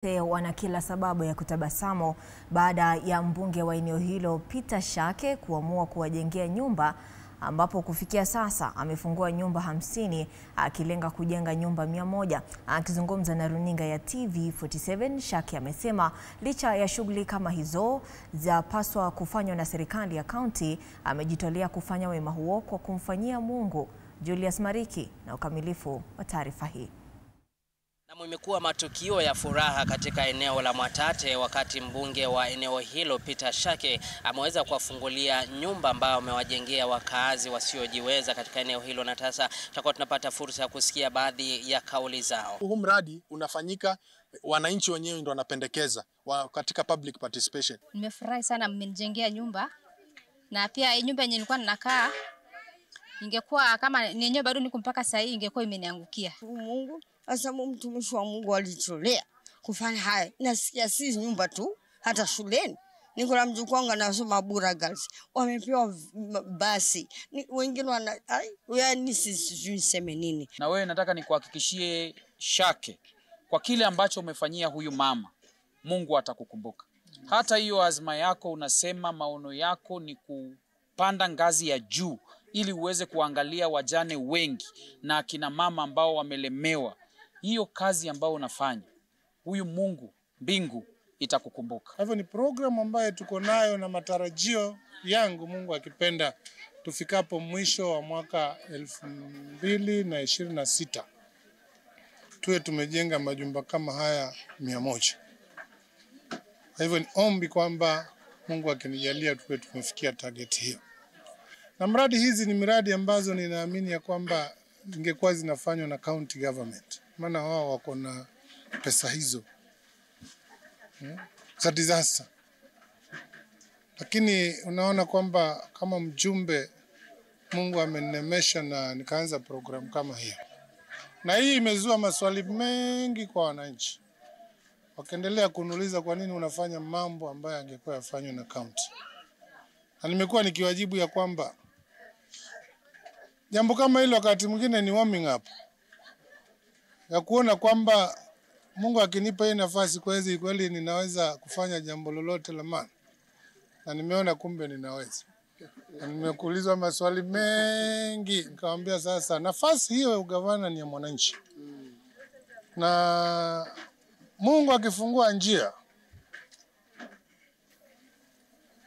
Wana kila sababu ya kutabasamu baada ya mbunge wa eneo hilo Peter Shake kuamua kuwajengea nyumba, ambapo kufikia sasa amefungua nyumba 50 akilenga kujenga nyumba 100. Akizungumza na runinga ya TV47, Shake amesema licha ya shughuli kama hizo zapaswa kufanywa na serikali ya kaunti, amejitolea kufanya wema huo kwa kumfanyia Mungu. Julius Mariki na ukamilifu wa taarifa hii. Na imekuwa matukio ya furaha katika eneo la Mwatate wakati mbunge wa eneo hilo Peter Shake ameweza kuwafungulia nyumba ambayo amewajengea wakaazi wasiojiweza katika eneo hilo, na sasa tutakuwa tunapata fursa ya kusikia baadhi ya kauli zao. Huu mradi unafanyika, wananchi wenyewe ndio wanapendekeza katika public participation. Nimefurahi sana mmenijengea nyumba, na pia nyumba yenyewe nilikuwa ninakaa ingekuwa kama nenyewe bado niko mpaka sasa hii ingekuwa imeniangukia. Mungu asa mtumishi wa Mungu alitolea kufanya haya. Nasikia si nyumba tu, hata shuleni niko na mjukuu wangu anasoma Bura Girls, wamepewa basi. Wengine wana yani sisi niseme nini. Na wewe nataka nikuhakikishie Shake, kwa kile ambacho umefanyia huyu mama, Mungu atakukumbuka. Hata hiyo azma yako unasema maono yako ni kupanda ngazi ya juu ili uweze kuangalia wajane wengi na akina mama ambao wamelemewa. Hiyo kazi ambayo unafanya, huyu Mungu mbingu itakukumbuka. Hivyo ni program ambayo tuko nayo, na matarajio yangu Mungu akipenda tufikapo mwisho wa mwaka 2026 tuwe tumejenga majumba kama haya 100. Hivyo ni ombi kwamba Mungu akinijalia tuwe tumefikia target hiyo. Na mradi hizi ni miradi ambazo ninaamini ya kwamba ingekuwa zinafanywa na county government, maana wao wako na pesa hizo za disaster. Lakini unaona kwamba kama mjumbe Mungu amenemesha na nikaanza program kama hiyo, na hii imezua maswali mengi kwa wananchi, wakaendelea kuniuliza kwa nini unafanya mambo ambayo yangekuwa yafanywe na county. Na nimekuwa nikiwajibu ya kwamba jambo kama hilo wakati mwingine ni warming up ya kuona kwamba Mungu akinipa hii nafasi kweli ninaweza kufanya jambo lolote la maana, na nimeona kumbe ninaweza. Na nimekuulizwa maswali mengi, nikamwambia sasa nafasi hiyo ya ugavana ni ya mwananchi, na Mungu akifungua njia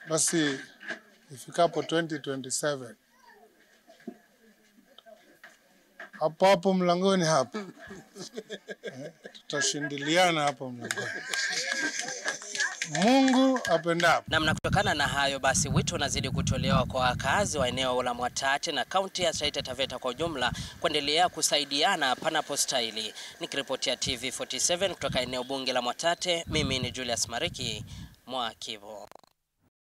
basi ifikapo 2027 hapo mlangoni hapo tutashindiliana hapo mlangoni, Mungu apendapo. Na kutokana na hayo basi, wito unazidi kutolewa kwa wakazi wa eneo la Mwatate na kaunti ya Taita Taveta kwa ujumla kuendelea kusaidiana panapostahili. Nikiripotia TV47 kutoka eneo bunge la Mwatate, mimi ni Julius Mariki Mwakibo.